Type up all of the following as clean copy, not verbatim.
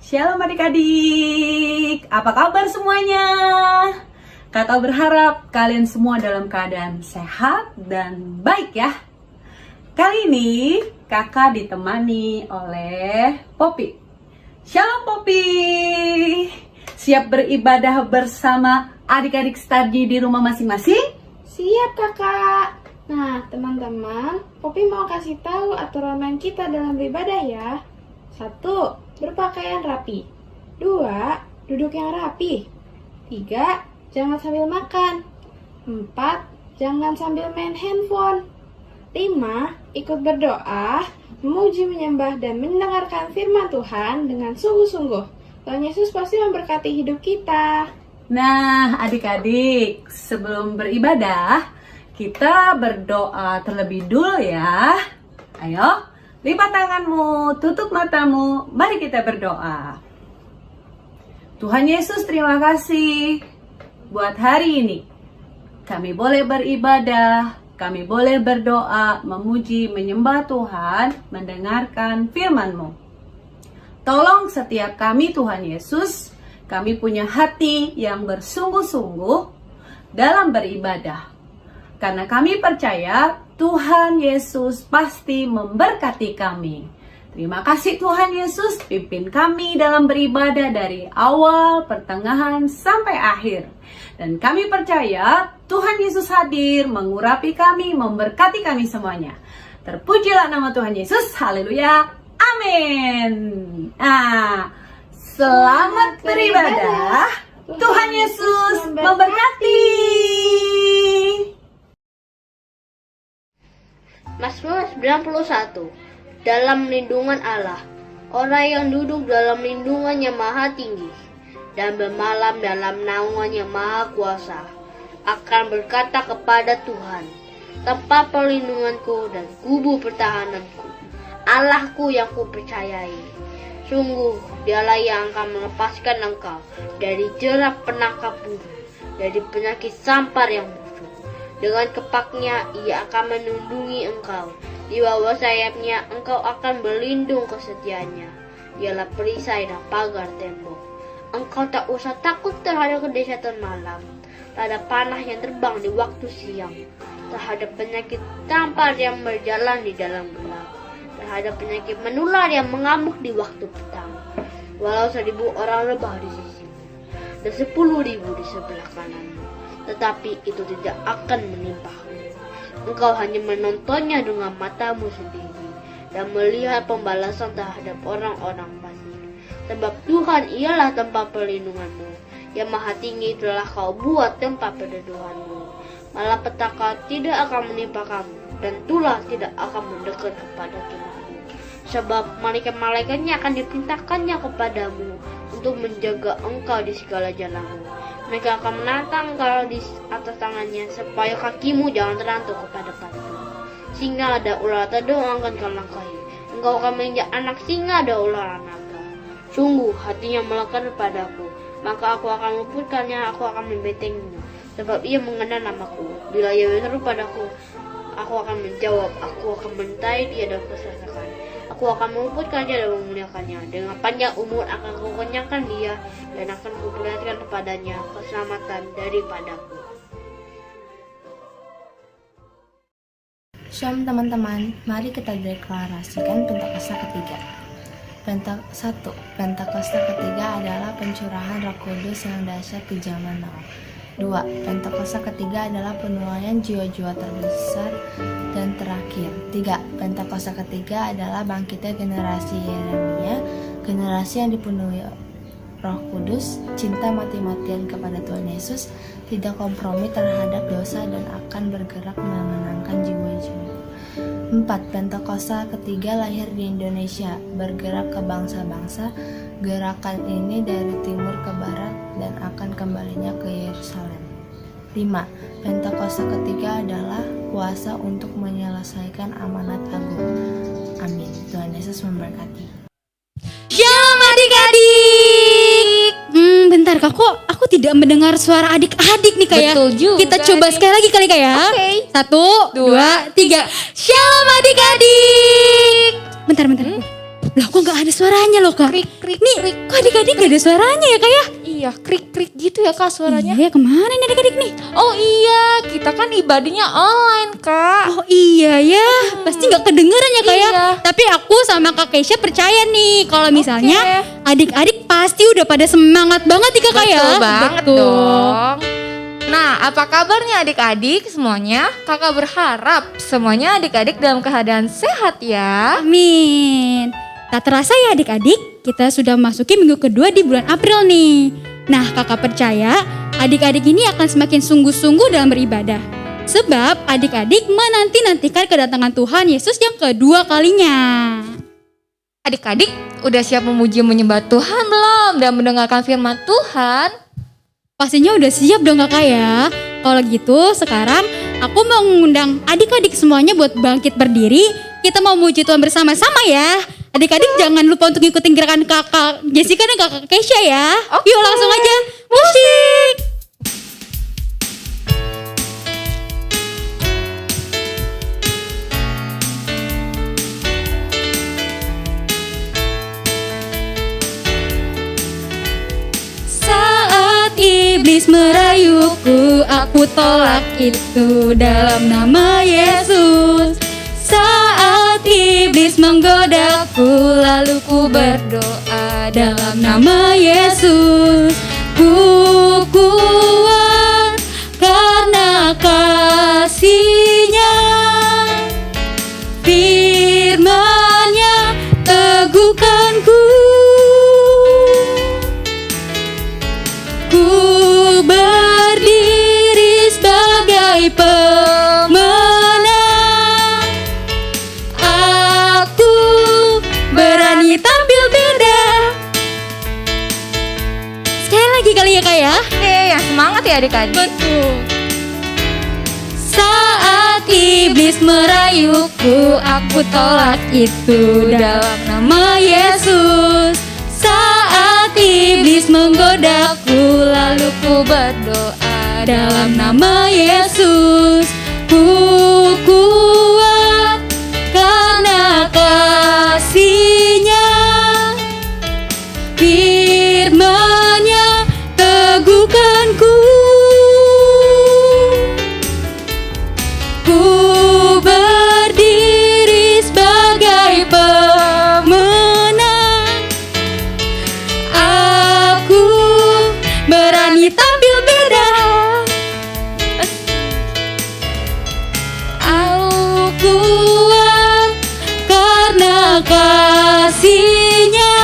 Shalom adik-adik, apa kabar semuanya? Kakak berharap kalian semua dalam keadaan sehat dan baik ya. Kali ini kakak ditemani oleh Poppy. Shalom Poppy, siap beribadah bersama adik-adik study di rumah masing-masing? Siap kakak. Nah teman-teman, Poppy mau kasih tahu aturan main kita dalam beribadah ya. 1. Berpakaian rapi. 2. Duduk yang rapi. 3. Jangan sambil makan. 4. Jangan sambil main handphone. 5. Ikut berdoa, memuji, menyembah, dan mendengarkan firman Tuhan dengan sungguh-sungguh. Tuhan Yesus pasti memberkati hidup kita. Nah adik-adik, sebelum beribadah kita berdoa terlebih dulu ya. Ayo, lipat tanganmu, tutup matamu, mari kita berdoa. Tuhan Yesus, terima kasih buat hari ini. Kami boleh beribadah, kami boleh berdoa, memuji, menyembah Tuhan, mendengarkan firman-Mu. Tolong setiap kami Tuhan Yesus, kami punya hati yang bersungguh-sungguh dalam beribadah. Karena kami percaya Tuhan Yesus pasti memberkati kami. Terima kasih Tuhan Yesus, pimpin kami dalam beribadah dari awal, pertengahan, sampai akhir. Dan kami percaya Tuhan Yesus hadir, mengurapi kami, memberkati kami semuanya. Terpujilah nama Tuhan Yesus, haleluya, amin. Nah, selamat beribadah, Tuhan Yesus memberkati. Mazmur 91. Dalam lindungan Allah, orang yang duduk dalam lindungannya maha tinggi dan bermalam dalam naungannya maha kuasa akan berkata kepada Tuhan, tempat perlindunganku dan kubu pertahananku, Allahku yang kupercayai. Sungguh dialah yang akan melepaskan engkau dari jerat penangkap burung, dari penyakit sampar yang busuk. Dengan kepaknya ia akan melindungi engkau, di bawah sayapnya engkau akan berlindung kesetiaannya. Dialah perisai dan pagar tembok. Engkau tak usah takut terhadap kedahsyatan malam, terhadap panah yang terbang di waktu siang, terhadap penyakit tampar yang berjalan di dalam gelap, terhadap penyakit menular yang mengamuk di waktu petang. Walau 1000 orang rebah di sisimu dan 10.000 di sebelah kananmu, tetapi itu tidak akan menimpamu. Engkau hanya menontonnya dengan matamu sendiri dan melihat pembalasan terhadap orang-orang fasik. Sebab Tuhan ialah tempat perlindunganmu, yang maha tinggi telah kau buat tempat perteduhanmu. Malapetaka tidak akan menimpa kamu, dan tulah tidak akan mendekat kepada tubuhmu. Sebab malaikat-malaikatnya akan diperintahkannya kepadamu untuk menjaga engkau di segala jalanmu. Mereka akan menantang engkau di atas tangannya, supaya kakimu jangan terantuk kepada batu. Singa dan ular tedong akan kau langkahi. Engkau akan menginjak anak singa dan ular naga. Sungguh hatinya melekat padaku, maka aku akan meluputkannya, aku akan membentenginya. Sebab ia mengenal namaku. Bila ia berseru padaku, aku akan menjawab. Aku akan mentai dia dan kusasakan. Aku akan meluputkan dia dan memuliakannya. Dengan panjang umur akan kukenyangkan dia, dan akan kuperlihatkan kepadanya keselamatan daripadaku. Shalom teman-teman, mari kita deklarasikan Pentakosta ketiga. 1. Pentakosta ketiga adalah pencurahan Roh Kudus yang dahsyat di zaman now. 2. Pentakosta ketiga adalah penuaian jiwa-jiwa terbesar dan terakhir. 3. Pentakosta ketiga adalah bangkitnya generasi Yeremia, generasi yang dipenuhi Roh Kudus, cinta mati-matian kepada Tuhan Yesus, tidak kompromi terhadap dosa dan akan bergerak memenangkan jiwa-jiwa. 4. Pentakosta ketiga lahir di Indonesia, bergerak ke bangsa-bangsa. Gerakan ini dari timur ke barat dan akan kembalinya ke Yerusalem. 5. Pentakosta ketiga adalah kuasa untuk menyelesaikan amanat agung. Amin. Tuhan Yesus memberkati. Shalom adik-adik. Bentar kak, kok aku tidak mendengar suara adik-adik nih kak ya? Betul juga. Kita coba sekali lagi kali kak ya. Oke. 1, 2, 3. Shalom adik-adik. Bentar. Lah kok gak nggak ada suaranya loh kak. Krik krik Nih, krik. kok adik-adik gak ada suaranya ya kak ya? Iya, krik krik gitu ya Kak suaranya. Iya, kemana nih adik-adik nih? Oh iya, kita kan ibadahnya online Kak. Oh iya ya, pasti nggak kedengeran ya kak ya. Iya. Tapi aku sama kak Keisha percaya nih kalau misalnya Oke. adik-adik pasti udah pada semangat banget nih kakak ya. Betul banget Betul. dong. Nah, apa kabarnya adik-adik semuanya? Kakak berharap semuanya adik-adik dalam keadaan sehat ya. Amin. Tak terasa ya adik-adik, kita sudah memasuki minggu kedua di bulan April nih. Nah, kakak percaya adik-adik ini akan semakin sungguh-sungguh dalam beribadah. Sebab adik-adik menanti-nantikan kedatangan Tuhan Yesus yang kedua kalinya. Adik-adik udah siap memuji menyembah Tuhan belum dan mendengarkan firman Tuhan? Pastinya udah siap dong kakak ya. Kalau gitu sekarang aku mau mengundang adik-adik semuanya buat bangkit berdiri. Kita mau muji Tuhan bersama-sama ya. Adik-adik jangan lupa untuk ngikutin gerakan kakak Jessica dan kakak Keisha ya. Oke. Yuk langsung aja. Musik. Saat iblis merayuku, aku tolak itu dalam nama Yesus. Saat iblis menggodaku, lalu ku berdoa dalam nama Yesus. Ku kuat karena kasih-Nya, firman-Nya teguhkanku. Ku berdiri sebagai pemenang. Aku berani tampil beda. Sekali lagi kali ya kak ya. Oke, yang semangat ya adik-adik. Betul. Saat iblis merayuku, aku tolak itu dalam nama Yesus. Saat iblis menggodaku, lalu ku berdoa dalam nama Yesus. Ku kuat karena kasih-Nya, firman-Nya teguhkanku. Ku berdiri sebagai pemenang. Aku berani tampil beda. Aku kuat karena kasih-Nya,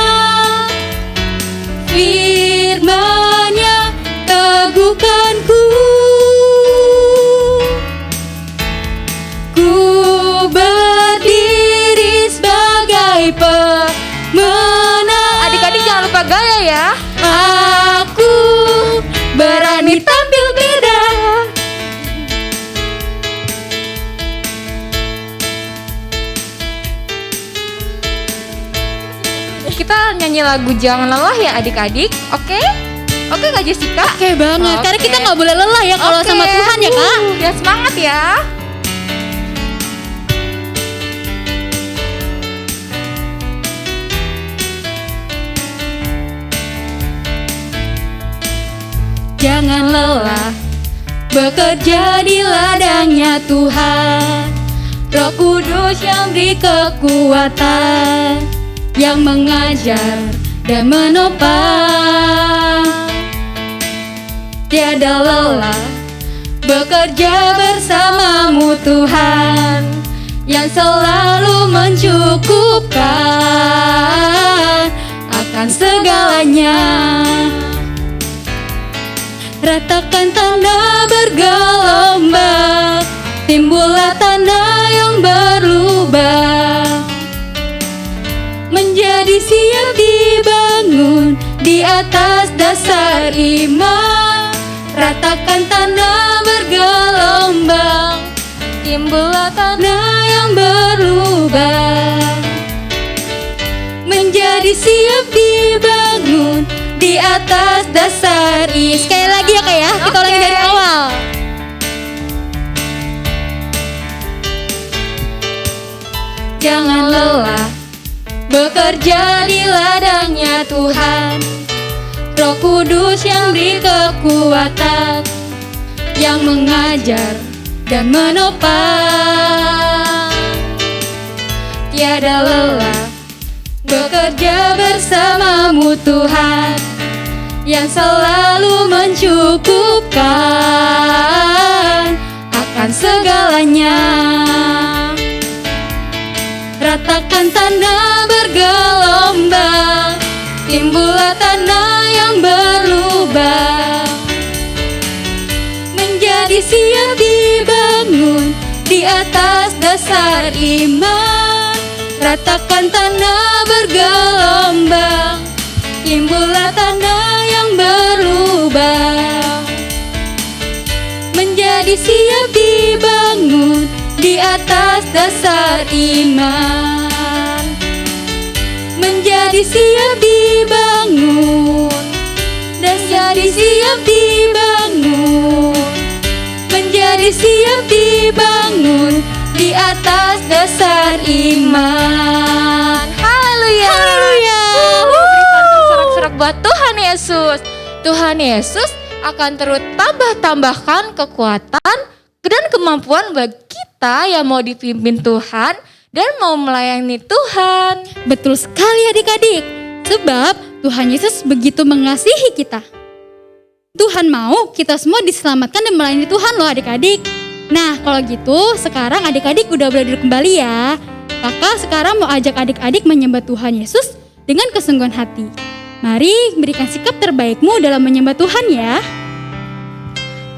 firman-Nya teguhkanku. Ku berdiri sebagai pemenang. Adik-adik jangan lupa gaya ya. Aku berani tampil beda. Kita nyanyi lagu Jangan Lelah ya adik-adik. Oke? Oke Kak Jessica? Oke banget, karena Oke. kita nggak boleh lelah ya kalau Oke. sama Tuhan ya kak. Ya semangat ya. Jangan lelah bekerja di ladangnya Tuhan. Roh Kudus yang beri kekuatan, yang mengajar dan menopang. Tiada lelah bekerja bersamamu Tuhan, yang selalu mencukupkan akan segalanya. Ratakan tanah bergelombang, timbullah tanah yang berlubang, menjadi siap dibangun di atas dasar iman. Ratakan tanah bergelombang, timbullah tanah yang berlubang, menjadi siap dibangun di atas dasar iman. Sekali lagi ya kak ya, kita ulangi dari awal. Jangan lelah bekerja di ladangnya Tuhan. Roh Kudus yang beri kekuatan, yang mengajar dan menopang. Tiada lelah bekerja bersamamu Tuhan, yang selalu mencukupkan akan segalanya. Ratakan tanah bergelombang, timbullah tanah yang berlubang, menjadi siap dibangun di atas dasar iman. Ratakan tanah bergelombang, timbullah tanah yang berlubang, menjadi siap dibangun di atas dasar iman. Menjadi siap dibangun, dan jadi siap dibangun, menjadi siap dibangun di atas dasar iman. Haleluya. Haleluya. Berikan tersorak-sorak buat Tuhan Yesus. Tuhan Yesus akan terus tambahkan kekuatan dan kemampuan bagi kita yang mau dipimpin Tuhan dan mau melayani Tuhan. Betul sekali adik-adik, sebab Tuhan Yesus begitu mengasihi kita. Tuhan mau kita semua diselamatkan dan melayani Tuhan loh adik-adik. Nah kalau gitu sekarang adik-adik udah boleh duduk kembali ya. Kakak sekarang mau ajak adik-adik menyembah Tuhan Yesus dengan kesungguhan hati. Mari berikan sikap terbaikmu dalam menyembah Tuhan ya.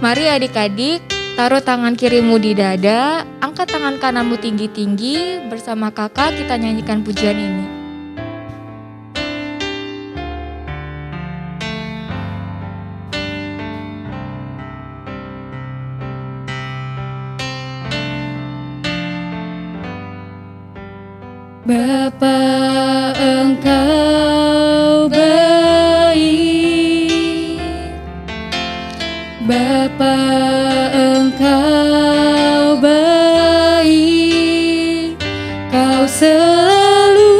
Mari adik-adik, taruh tangan kirimu di dada, angkat tangan kananmu tinggi-tinggi, bersama kakak kita nyanyikan pujian ini. Bapa Engkau baik, Bapa Engkau baik, Kau selalu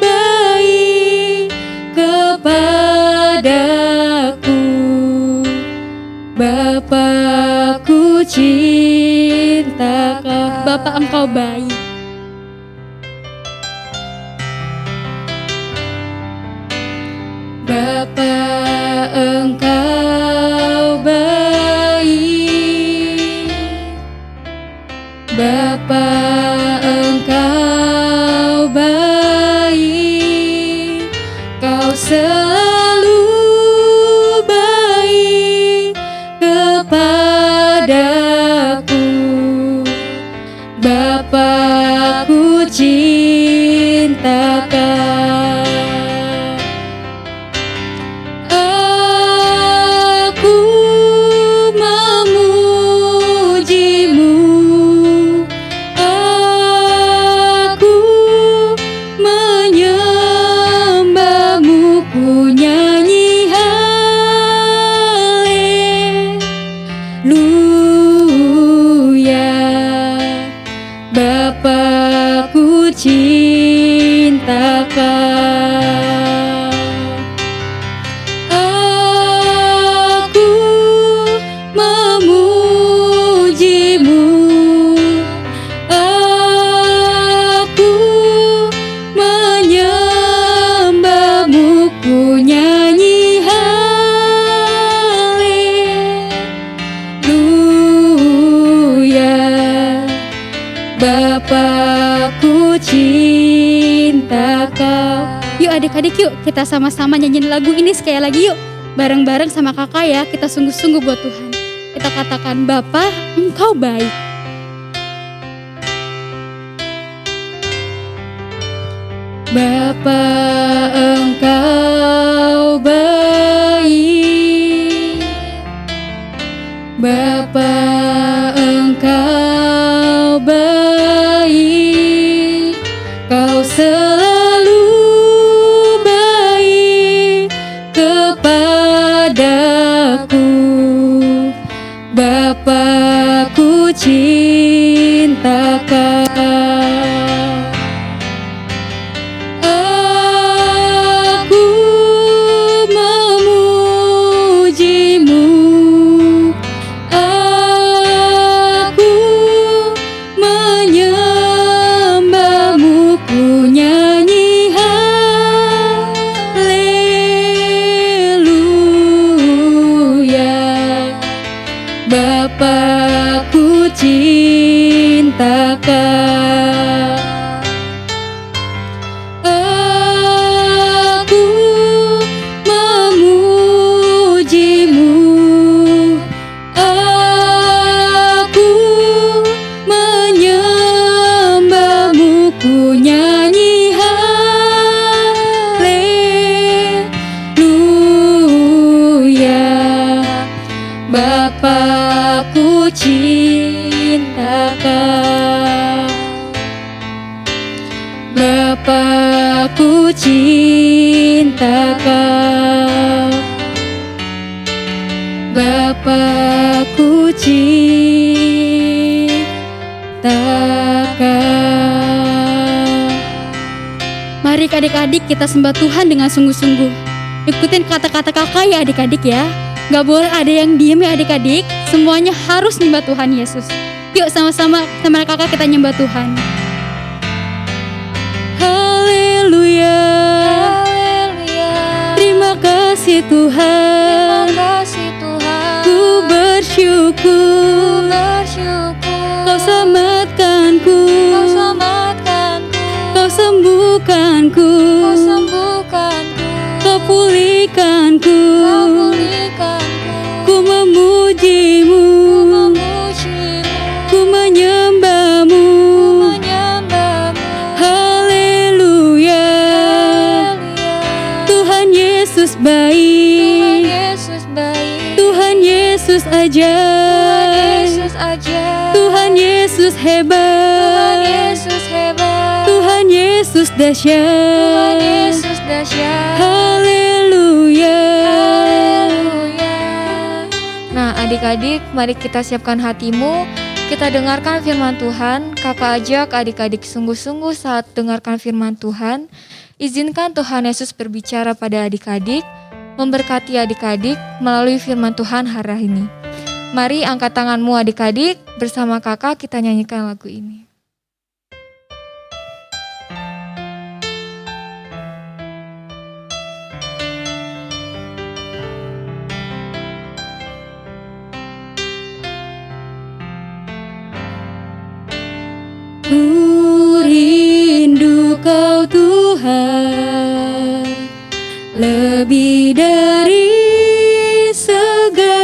baik kepadaku. Bapa-Ku cinta Kau. Bapa Engkau baik. Bapa Engkau baik, Bapa Engkau baik, Kau selalu baik kepadaku. Bapa-Ku cinta Kau. Bapa-Ku cinta Kau. Aku memujimu, aku menyembahmu, ku nyanyi haleluya. Bapa-Ku cinta Kau. Yuk adik-adik, yuk kita sama-sama nyanyiin lagu ini sekali lagi yuk. Bareng-bareng sama kakak ya, kita sungguh-sungguh buat Tuhan. Kita katakan, Bapa Engkau baik. Bapa Engkau baik, Bapa Engkau baik, Kau selalu baik kepadaku. Bapa-Ku cinta Kau. cinta Kau. Bapa, ku cinta Kau. Bapa, ku cinta Kau. Mari adik-adik kita sembah Tuhan dengan sungguh-sungguh. Ikutin kata-kata kakak ya adik-adik ya. Gak boleh ada yang diem ya adik-adik. Semuanya harus nyembah Tuhan Yesus. Yuk sama-sama kakak kita nyembah Tuhan. Haleluya. Terima kasih Tuhan. Ku bersyukur. Kau selamatkanku. Kau sembuhkanku. Kau pulihkanku. Ku memujimu. Ku menyembahmu. Haleluya. Tuhan Yesus baik. Tuhan Yesus ajaib. Tuhan Yesus hebat. Tuhan Yesus dahsyat. Haleluya. Nah, adik-adik, mari kita siapkan hatimu. Kita dengarkan firman Tuhan. Kakak ajak adik-adik sungguh-sungguh saat dengarkan firman Tuhan. Izinkan Tuhan Yesus berbicara pada adik-adik, memberkati adik-adik melalui firman Tuhan hari ini. Mari angkat tanganmu adik-adik, bersama kakak kita nyanyikan lagu ini. Ku rindu Kau Tuhan, lebih dari segalanya.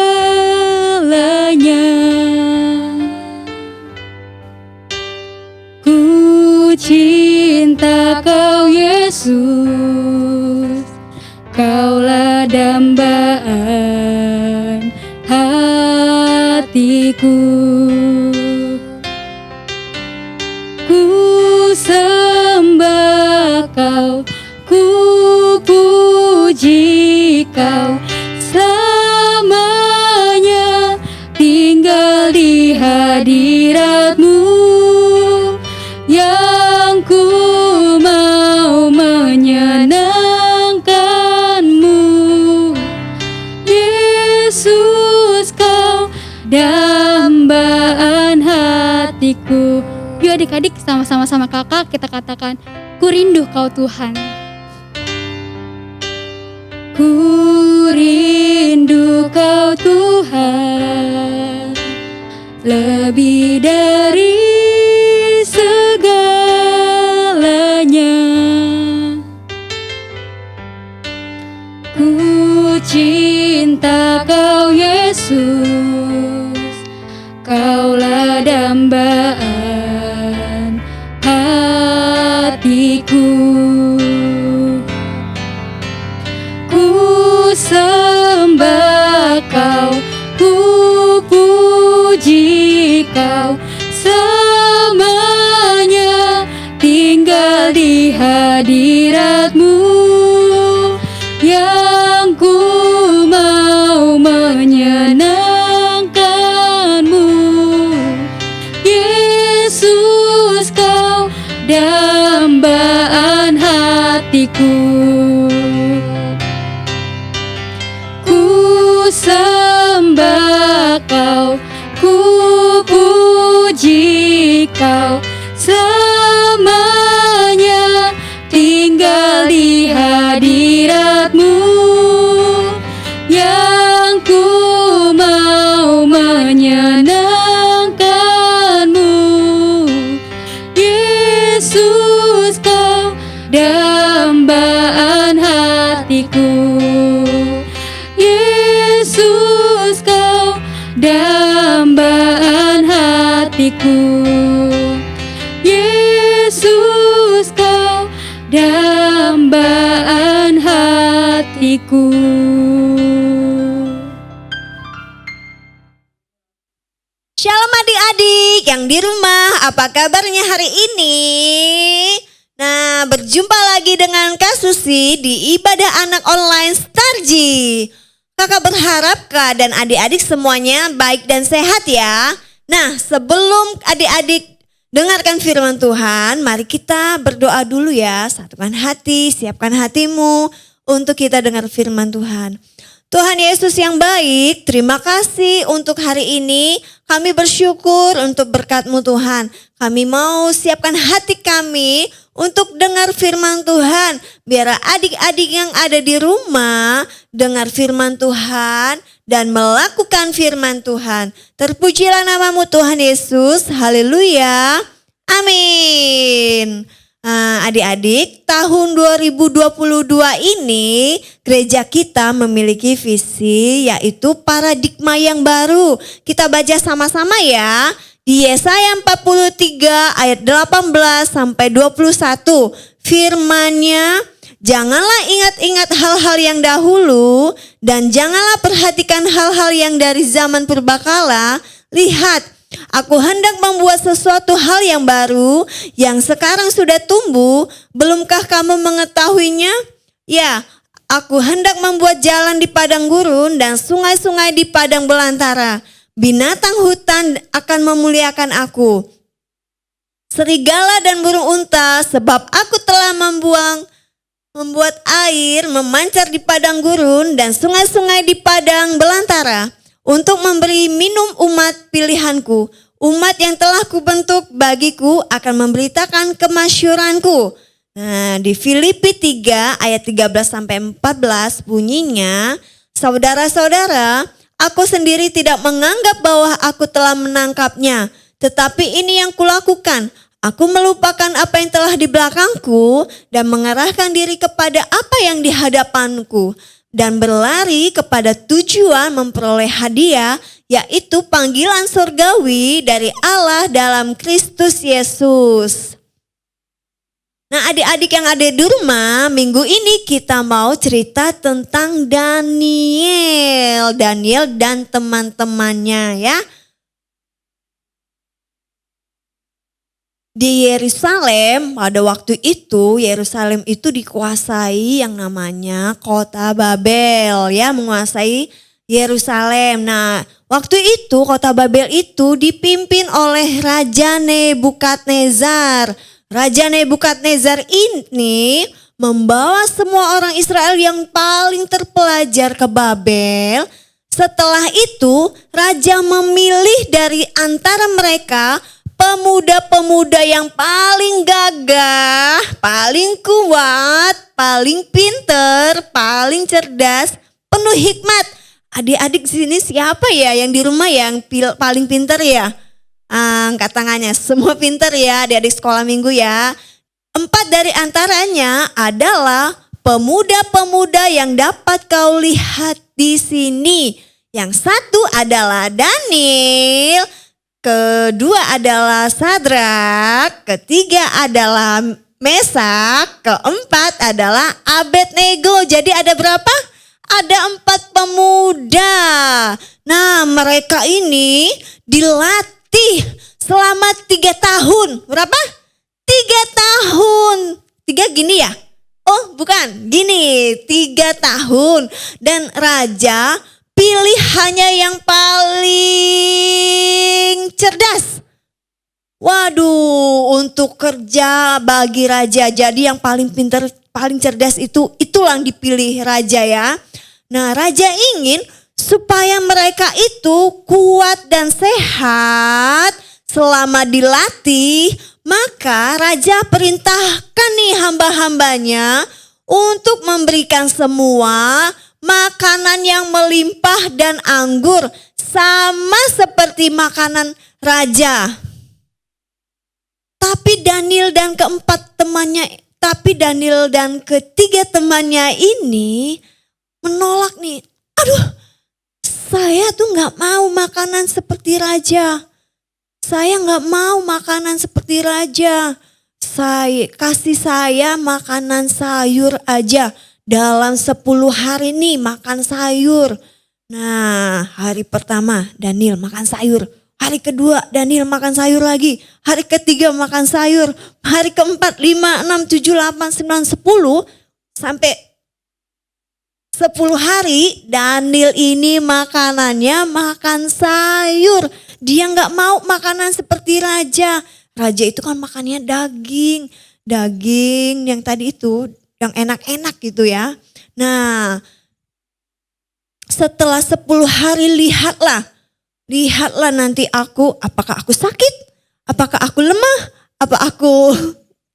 Ku cinta Kau Yesus, Kaulah dambaan hatiku. Ku sembah Kau, ku puji Kau, selamanya tinggal di hadirat-Mu, yang ku mau menyenangkan-Mu. Yesus, Kau dambaan hatiku. Yuk adik-adik sama-sama kakak kita katakan, ku rindu Kau Tuhan. Ku rindu Kau Tuhan, lebih dari segalanya. Ku cinta Kau Yesus, Kaulah dambaan hatiku. Ku sembah Kau, ku puji Kau, selamanya tinggal di hadirat-Mu, yang ku mau menyenangkan-Mu. Yesus, Kau dambaan hatiku. Ku sembah Kau, ku puji Kau, selamanya tinggal di hadirat-Mu, yang ku mau menyenangkan-Mu. Yesus, Kau dambaan hatiku. Yesus, Kau dambaan hatiku. Yesus, Kau dambaan hatiku. yang di rumah, apa kabarnya hari ini? Nah, berjumpa lagi dengan Kak Susi di ibadah anak online Starji. Kakak berharap Kak dan adik-adik semuanya baik dan sehat ya. Nah, sebelum adik-adik dengarkan firman Tuhan, mari kita berdoa dulu ya. Satukan hati, siapkan hatimu untuk kita dengar firman Tuhan. Tuhan Yesus yang baik, terima kasih untuk hari ini. Kami bersyukur untuk berkat-Mu Tuhan. Kami mau siapkan hati kami untuk dengar firman Tuhan. Biar adik-adik yang ada di rumah dengar firman Tuhan dan melakukan firman Tuhan. Terpujilah nama-Mu Tuhan Yesus. Haleluya. Amin. Nah, adik-adik, tahun 2022 ini gereja kita memiliki visi yaitu paradigma yang baru. Kita baca sama-sama ya. Di Yesaya 43 ayat 18 sampai 21. Firman-Nya, janganlah ingat-ingat hal-hal yang dahulu dan janganlah perhatikan hal-hal yang dari zaman purbakala. Lihat, aku hendak membuat sesuatu hal yang baru yang sekarang sudah tumbuh. Belumkah kamu mengetahuinya? Ya, aku hendak membuat jalan di padang gurun dan sungai-sungai di padang belantara. Binatang hutan akan memuliakan aku. Serigala dan burung unta, sebab aku telah membuat air memancar di padang gurun dan sungai-sungai di padang belantara. Untuk memberi minum umat pilihanku, umat yang telah kubentuk bagiku akan memberitakan kemasyuranku. Nah, di Filipi 3 ayat 13 sampai 14 bunyinya, saudara-saudara, aku sendiri tidak menganggap bahwa aku telah menangkapnya, tetapi ini yang kulakukan. Aku melupakan apa yang telah di belakangku dan mengarahkan diri kepada apa yang di hadapanku. Dan berlari kepada tujuan memperoleh hadiah, yaitu panggilan surgawi dari Allah dalam Kristus Yesus. Nah, adik-adik yang ada di rumah, minggu ini kita mau cerita tentang Daniel dan teman-temannya ya. Di Yerusalem, pada waktu itu Yerusalem itu dikuasai yang namanya kota Babel ya, menguasai Yerusalem. Nah, waktu itu kota Babel itu dipimpin oleh Raja Nebukadnezar. Raja Nebukadnezar ini membawa semua orang Israel yang paling terpelajar ke Babel. Setelah itu, raja memilih dari antara mereka pemuda-pemuda yang paling gagah, paling kuat, paling pinter, paling cerdas, penuh hikmat. Adik-adik sini siapa ya yang di rumah yang paling pinter ya? Angkat tangannya, semua pinter ya adik-adik sekolah minggu ya. 4 dari antaranya adalah pemuda-pemuda yang dapat kau lihat di sini. Yang satu adalah Daniel, kedua adalah Sadrak, ketiga adalah Mesak, keempat adalah Abednego. Jadi ada berapa? Ada 4 pemuda. Nah, mereka ini dilatih selama 3 tahun. Berapa? 3 tahun. 3 gini ya? Oh bukan, gini 3 tahun. Dan raja pilih hanya yang paling cerdas. Waduh, untuk kerja bagi raja. Jadi yang paling pintar, paling cerdas itulah yang dipilih raja ya. Nah, raja ingin supaya mereka itu kuat dan sehat selama dilatih. Maka raja perintahkan nih hamba-hambanya untuk memberikan semua makanan yang melimpah dan anggur sama seperti makanan raja. Tapi Daniel dan ketiga temannya ini menolak nih. Aduh, saya tuh gak mau makanan seperti raja. Saya gak mau makanan seperti raja. Kasih saya makanan sayur aja. Dalam 10 hari nih makan sayur. Nah, hari pertama Daniel makan sayur. Hari kedua Daniel makan sayur lagi. Hari ketiga makan sayur. Hari keempat 5, 6, 7, 8, 9, 10. Sampai 10 hari Daniel ini makanannya makan sayur. Dia gak mau makanan seperti raja. Raja itu kan makannya daging. Daging yang tadi itu yang enak-enak gitu ya. Nah setelah 10 hari lihatlah nanti apakah aku sakit? Apakah aku lemah? Apa aku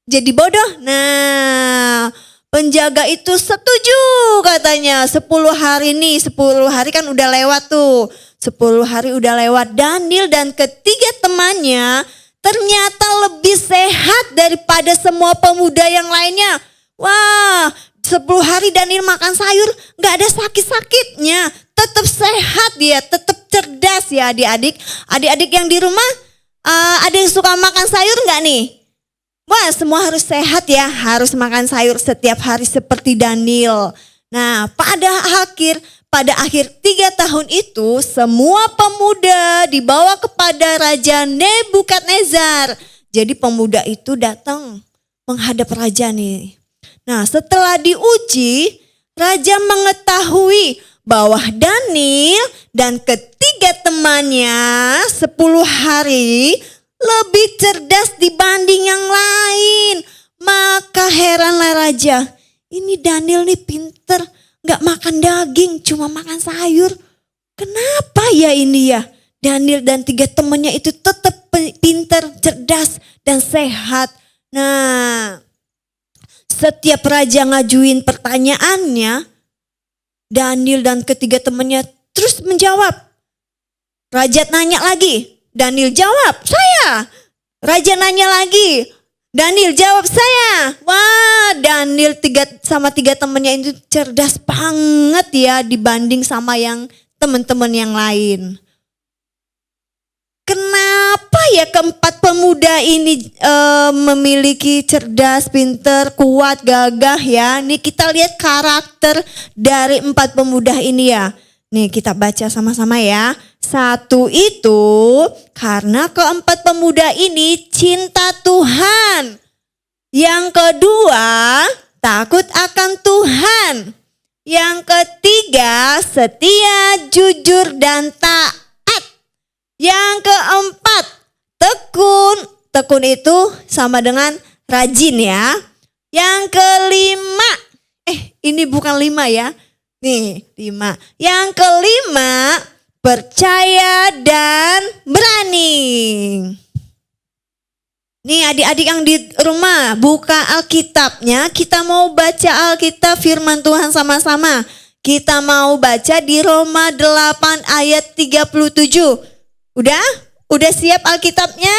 jadi bodoh? Nah, penjaga itu setuju katanya. 10 hari nih, 10 hari kan udah lewat tuh. 10 hari udah lewat. Daniel dan ketiga temannya ternyata lebih sehat daripada semua pemuda yang lainnya. Wah, 10 hari Daniel makan sayur, gak ada sakit-sakitnya. Tetap sehat dia, tetap cerdas ya adik-adik. Adik-adik yang di rumah, ada yang suka makan sayur gak nih? Wah, semua harus sehat ya, harus makan sayur setiap hari seperti Daniel. Nah, pada akhir 3 tahun itu, semua pemuda dibawa kepada Raja Nebukadnezar. Jadi pemuda itu datang menghadap raja nih. Nah, setelah diuji, raja mengetahui bahwa Daniel dan ketiga temannya 10 hari lebih cerdas dibanding yang lain. Maka heranlah raja, ini Daniel nih pinter, gak makan daging, cuma makan sayur. Kenapa ya ini ya? Daniel dan 3 temannya itu tetap pinter, cerdas, dan sehat. Nah, setiap raja ngajuin pertanyaannya, Daniel dan ketiga temannya terus menjawab. Raja nanya lagi, Daniel jawab, saya. Raja nanya lagi, Daniel jawab, saya. Wah, Daniel sama 3 temannya itu cerdas banget ya dibanding sama yang teman-teman yang lain. Kenapa ya keempat pemuda ini memiliki cerdas, pinter, kuat, gagah ya. Nih kita lihat karakter dari 4 pemuda ini ya. Nih kita baca sama-sama ya. 1 itu karena keempat pemuda ini cinta Tuhan. Yang kedua takut akan Tuhan. Yang ketiga setia, jujur, dan taat. Yang keempat, tekun. Tekun itu sama dengan rajin ya. Yang kelima, ini bukan 5 ya. Nih 5. Yang kelima, percaya dan berani. Nih adik-adik yang di rumah, buka Alkitabnya. Kita mau baca Alkitab firman Tuhan sama-sama. Kita mau baca di Roma 8 ayat 37. Udah siap Alkitabnya?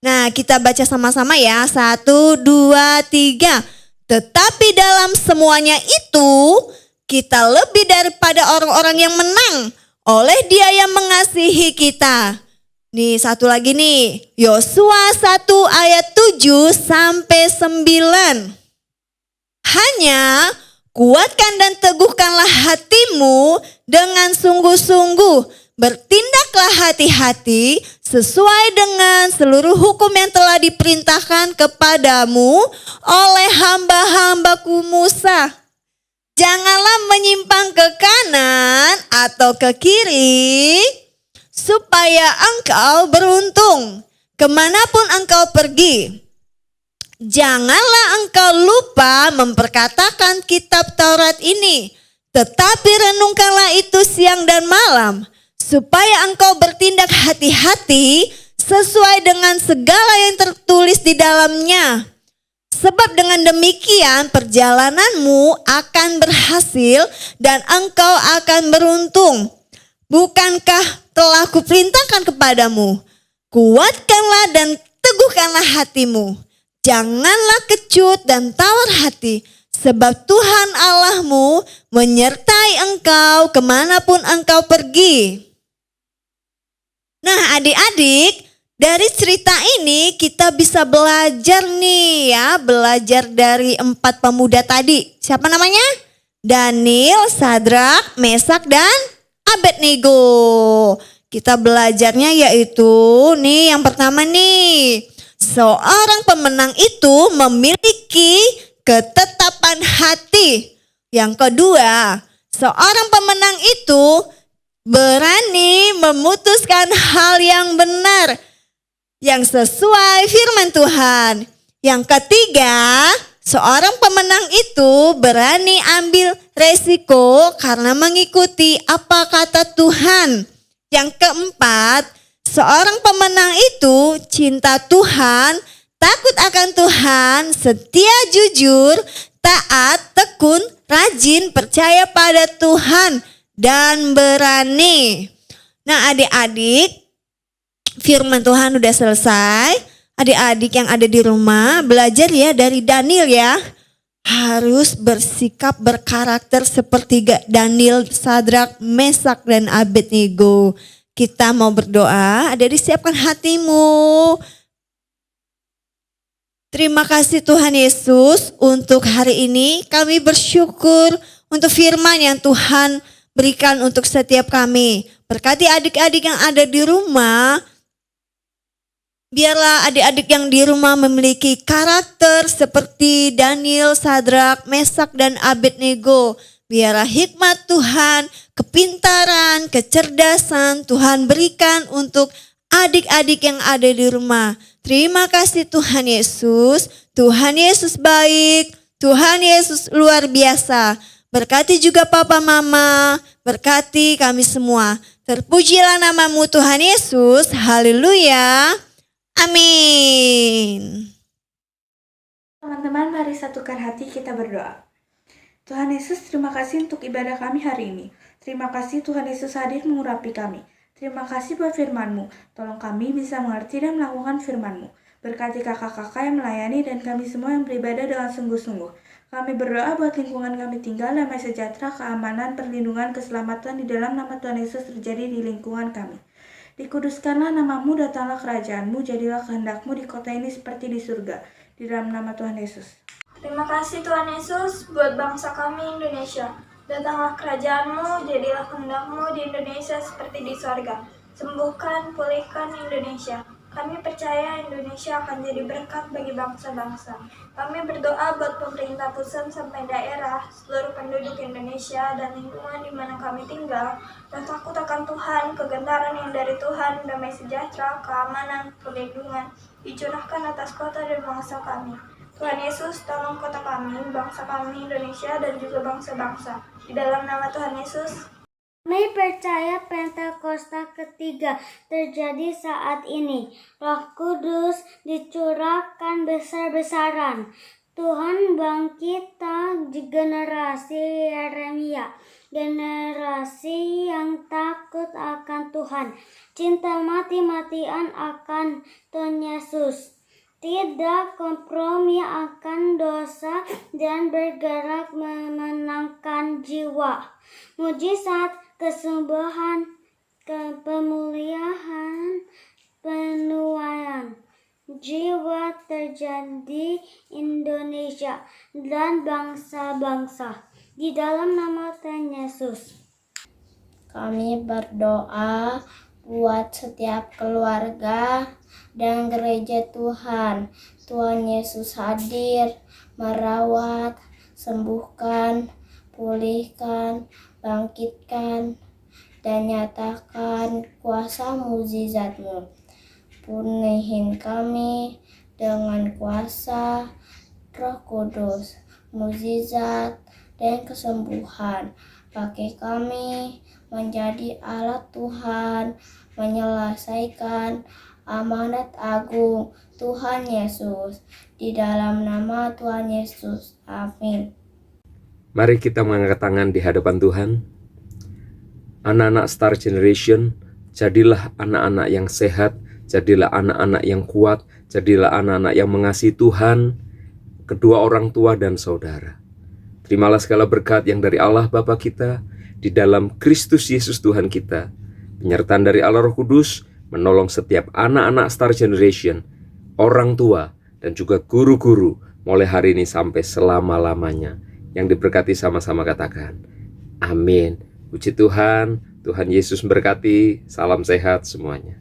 Nah, kita baca sama-sama ya. 1, 2, 3. Tetapi dalam semuanya itu, kita lebih daripada orang-orang yang menang oleh Dia yang mengasihi kita. Nih, satu lagi nih. Yosua 1 ayat 7 sampai 9. Hanya kuatkan dan teguhkanlah hatimu dengan sungguh-sungguh. Bertindaklah hati-hati sesuai dengan seluruh hukum yang telah diperintahkan kepadamu oleh hamba-hambaku Musa. Janganlah menyimpang ke kanan atau ke kiri, supaya engkau beruntung kemanapun engkau pergi. Janganlah engkau lupa memperkatakan kitab Taurat ini, tetapi renungkanlah itu siang dan malam, supaya engkau bertindak hati-hati sesuai dengan segala yang tertulis di dalamnya. Sebab dengan demikian perjalananmu akan berhasil dan engkau akan beruntung. Bukankah telah kuperintahkan kepadamu? Kuatkanlah dan teguhkanlah hatimu. Janganlah kecut dan tawar hati, sebab Tuhan Allahmu menyertai engkau kemanapun engkau pergi. Nah adik-adik, dari cerita ini kita bisa belajar nih ya, belajar dari 4 pemuda tadi. Siapa namanya? Daniel, Sadrak, Mesak, dan Abednego. Kita belajarnya yaitu nih yang pertama nih. Seorang pemenang itu memiliki ketetapan hati. Yang kedua, seorang pemenang itu berani memutuskan hal yang benar, yang sesuai firman Tuhan. Yang ketiga, seorang pemenang itu berani ambil resiko karena mengikuti apa kata Tuhan. Yang keempat, seorang pemenang itu cinta Tuhan, takut akan Tuhan, setia, jujur, taat, tekun, rajin, percaya pada Tuhan, dan berani. Nah adik-adik, firman Tuhan udah selesai. Adik-adik yang ada di rumah belajar ya dari Daniel ya. Harus bersikap berkarakter seperti Daniel, Sadrak, Mesak, dan Abednego. Kita mau berdoa, adik-adik siapkan hatimu. Terima kasih Tuhan Yesus untuk hari ini. Kami bersyukur untuk firman yang Tuhan berikan untuk setiap kami. Berkati adik-adik yang ada di rumah. Biarlah adik-adik yang di rumah memiliki karakter seperti Daniel, Sadrak, Mesak, dan Abednego. Biarlah hikmat Tuhan, kepintaran, kecerdasan Tuhan berikan untuk adik-adik yang ada di rumah. Terima kasih Tuhan Yesus. Tuhan Yesus baik. Tuhan Yesus luar biasa. Berkati juga Papa Mama. Berkati kami semua. Terpujilah namamu Tuhan Yesus. Haleluya. Amin. Teman-teman, mari satukan hati kita berdoa. Tuhan Yesus, terima kasih untuk ibadah kami hari ini. Terima kasih Tuhan Yesus hadir mengurapi kami. Terima kasih buat firman-Mu. Tolong kami bisa mengerti dan melakukan firman-Mu. Berkati kakak-kakak yang melayani dan kami semua yang beribadah dengan sungguh-sungguh. Kami berdoa buat lingkungan kami tinggal, damai sejahtera, keamanan, perlindungan, keselamatan di dalam nama Tuhan Yesus terjadi di lingkungan kami. Dikuduskanlah namamu, datanglah kerajaanmu, jadilah kehendakmu di kota ini seperti di surga. Di dalam nama Tuhan Yesus. Terima kasih Tuhan Yesus buat bangsa kami Indonesia. Datanglah kerajaanmu, jadilah kehendakmu di Indonesia seperti di sorga. Sembuhkan, pulihkan Indonesia. Kami percaya Indonesia akan jadi berkat bagi bangsa-bangsa. Kami berdoa buat pemerintah pusat sampai daerah, seluruh penduduk Indonesia dan lingkungan di mana kami tinggal, dan takut akan Tuhan, kegentaran yang dari Tuhan, damai sejahtera, keamanan, perlindungan, dicurahkan atas kota dan bangsa kami. Tuhan Yesus, tolong kota kami, bangsa kami Indonesia, dan juga bangsa-bangsa. Di dalam nama Tuhan Yesus. Kami percaya Pentakosta ketiga terjadi saat ini. Roh Kudus dicurahkan besar-besaran. Tuhan bangkitkan di generasi Yeremia, generasi yang takut akan Tuhan, cinta mati-matian akan Tuhan Yesus, tidak kompromi akan dosa dan bergerak memenangkan jiwa. Mujizat, kesembuhan, pemulihan, penuaian jiwa terjadi Indonesia dan bangsa-bangsa di dalam nama Tuhan Yesus. Kami berdoa buat setiap keluarga dan gereja Tuhan. Tuhan Yesus hadir, merawat, sembuhkan, pulihkan, bangkitkan, dan nyatakan kuasa mukjizat-Mu. Penuhin kami dengan kuasa Roh Kudus, mukjizat, dan kesembuhan. Pakai kami menjadi alat Tuhan, menyelesaikan amanat agung Tuhan Yesus. Di dalam nama Tuhan Yesus. Amin. Mari kita mengangkat tangan di hadapan Tuhan. Anak-anak Star Generation, jadilah anak-anak yang sehat, jadilah anak-anak yang kuat, jadilah anak-anak yang mengasihi Tuhan, kedua orang tua dan saudara. Terimalah segala berkat yang dari Allah Bapa kita, di dalam Kristus Yesus Tuhan kita. Penyertaan dari Allah Roh Kudus menolong setiap anak-anak Star Generation, orang tua, dan juga guru-guru mulai hari ini sampai selama-lamanya. Yang diberkati sama-sama katakan, amin. Puji Tuhan, Tuhan Yesus memberkati. Salam sehat semuanya.